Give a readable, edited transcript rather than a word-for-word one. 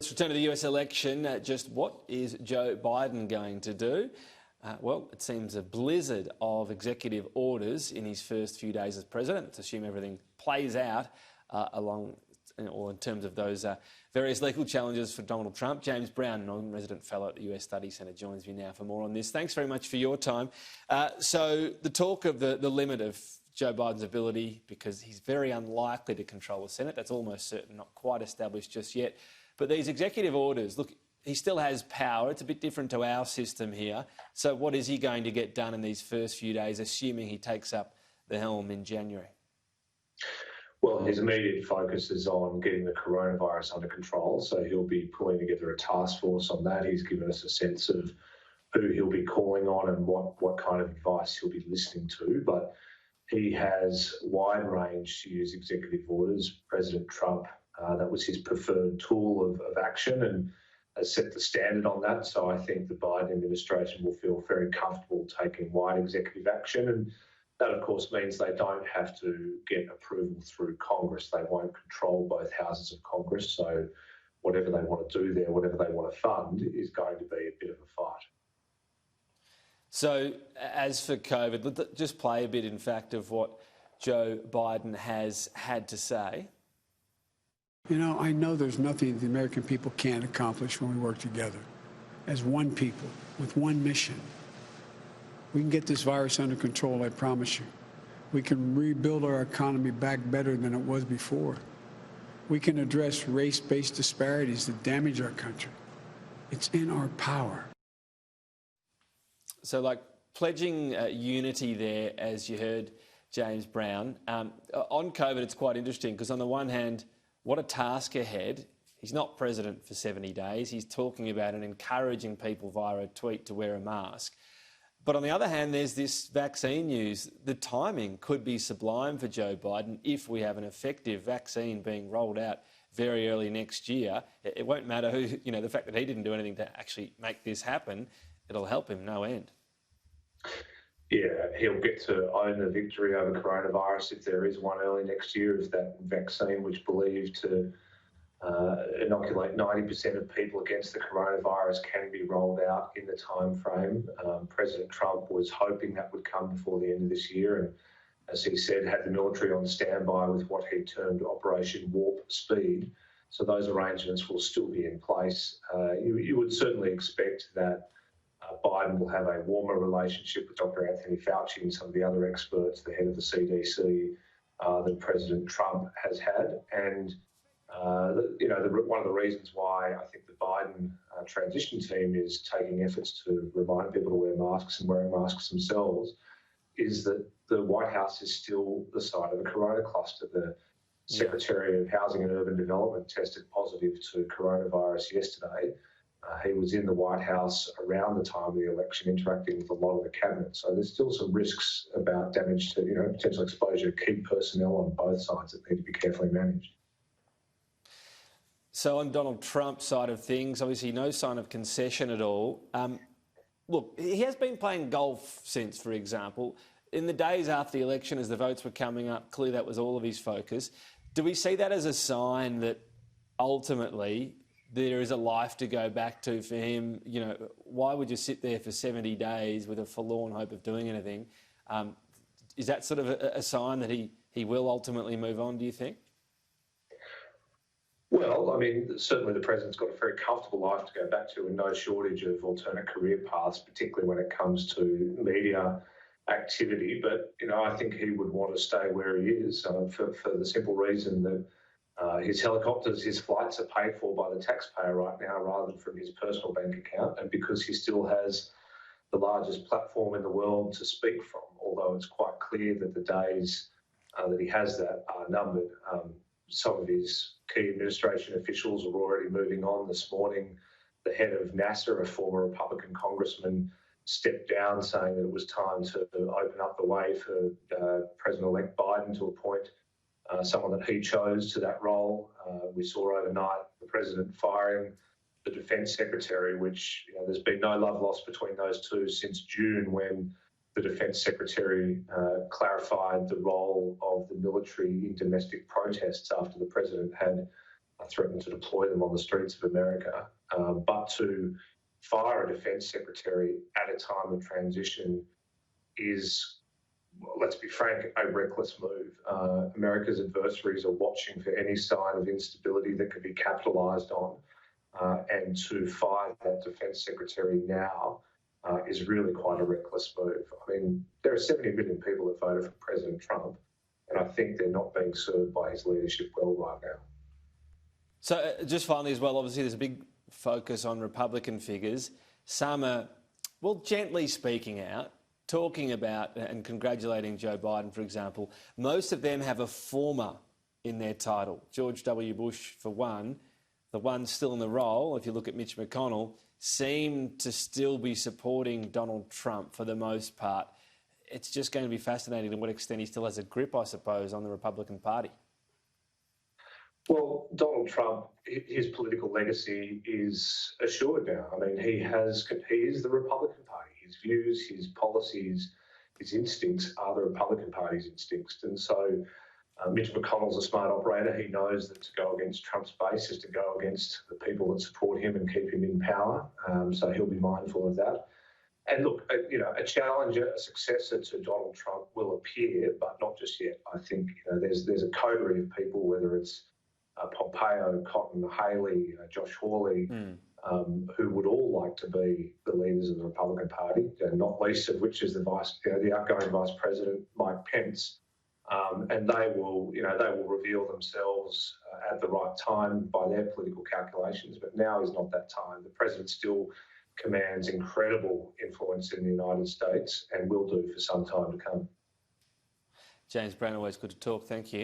Let's return to the US election. Just what is Joe Biden going to do? Well, it seems a blizzard of executive orders in his first few days as president. Let's assume everything plays out in terms of those various legal challenges for Donald Trump. James Brown, non-resident fellow at the US Study Centre, joins me now for more on this. Thanks very much for your time. So the talk of the limit of Joe Biden's ability, because he's very unlikely to control the Senate. That's almost certain, not quite established just yet. But these executive orders, look, he still has power. It's a bit different to our system here. So what is he going to get done in these first few days, assuming he takes up the helm in January? Well, his immediate focus is on getting the coronavirus under control. So he'll be pulling together a task force on that. He's given us a sense of who he'll be calling on and what kind of advice he'll be listening to. But he has wide range to use executive orders. President Trump, that was his preferred tool of action and has set the standard on that. So I think the Biden administration will feel very comfortable taking wide executive action. And that, of course, means they don't have to get approval through Congress. They won't control both houses of Congress. So whatever they want to do there, whatever they want to fund, is going to be a bit of a fight. So as for COVID, let's just play a bit, in fact, of what Joe Biden has had to say. You know, I know there's nothing the American people can't accomplish when we work together as one people with one mission. We can get this virus under control, I promise you. We can rebuild our economy back better than it was before. We can address race-based disparities that damage our country. It's in our power. So, like, pledging unity there, as you heard James Brown. On COVID, it's quite interesting because on the one hand, what a task ahead. He's not president for 70 days. He's talking about and encouraging people via a tweet to wear a mask. But on the other hand, there's this vaccine news. The timing could be sublime for Joe Biden if we have an effective vaccine being rolled out very early next year. It won't matter who, the fact that he didn't do anything to actually make this happen, it'll help him no end. Yeah, he'll get to own the victory over coronavirus if there is one early next year, if that vaccine, which believed to inoculate 90% of people against the coronavirus, can be rolled out in the time frame. President Trump was hoping that would come before the end of this year, and as he said, had the military on standby with what he termed Operation Warp Speed. So those arrangements will still be in place. You would certainly expect that Biden will have a warmer relationship with Dr. Anthony Fauci and some of the other experts, the head of the CDC, than President Trump has had. And, one of the reasons why I think the Biden transition team is taking efforts to remind people to wear masks and wearing masks themselves is that the White House is still the site of a corona cluster. The Secretary of Housing and Urban Development tested positive to coronavirus yesterday. He was in the White House around the time of the election, interacting with a lot of the cabinet. So there's still some risks about damage to, potential exposure to key personnel on both sides that need to be carefully managed. So on Donald Trump's side of things, obviously no sign of concession at all. Look, he has been playing golf since, for example. In the days after the election, as the votes were coming up, clearly that was all of his focus. Do we see that as a sign that ultimately there is a life to go back to for him? Why would you sit there for 70 days with a forlorn hope of doing anything? Is that sort of a sign that he will ultimately move on, do you think? Well, I mean, certainly the president's got a very comfortable life to go back to and no shortage of alternate career paths, particularly when it comes to media activity. But, I think he would want to stay where he is for the simple reason that his helicopters, his flights are paid for by the taxpayer right now rather than from his personal bank account, and because he still has the largest platform in the world to speak from, although it's quite clear that the days that he has that are numbered. Some of his key administration officials are already moving on. This morning, the head of NASA, a former Republican congressman, stepped down, saying that it was time to open up the way for President-elect Biden to appoint someone that he chose to that role. We saw overnight the president firing the defence secretary, which there's been no love lost between those two since June, when the defence secretary clarified the role of the military in domestic protests after the president had threaten to deploy them on the streets of America. But to fire a defence secretary at a time of transition is, well, let's be frank, a reckless move. America's adversaries are watching for any sign of instability that could be capitalised on. And to fire that defence secretary now is really quite a reckless move. I mean, there are 70 million people that voted for President Trump, and I think they're not being served by his leadership well right now. So just finally as well, obviously there's a big focus on Republican figures. Some are, well, gently speaking out, talking about and congratulating Joe Biden, for example. Most of them have a former in their title. George W. Bush, for one, the one still in the role, if you look at Mitch McConnell, seem to still be supporting Donald Trump for the most part. It's just going to be fascinating to what extent he still has a grip, I suppose, on the Republican Party. Well, Donald Trump, his political legacy is assured now. I mean, he is the Republican Party. His views, his policies, his instincts are the Republican Party's instincts. And so Mitch McConnell's a smart operator. He knows that to go against Trump's base is to go against the people that support him and keep him in power. So he'll be mindful of that. And look, a challenger, a successor to Donald Trump will appear, but not just yet. I think there's a coterie of people, whether it's Pompeo, Cotton, Haley, Josh Hawley, who would all like to be the leaders of the Republican Party, not least of which is the outgoing Vice President Mike Pence, and they will reveal themselves at the right time by their political calculations. But now is not that time. The president still commands incredible influence in the United States and will do for some time to come. James Brown, always good to talk. Thank you.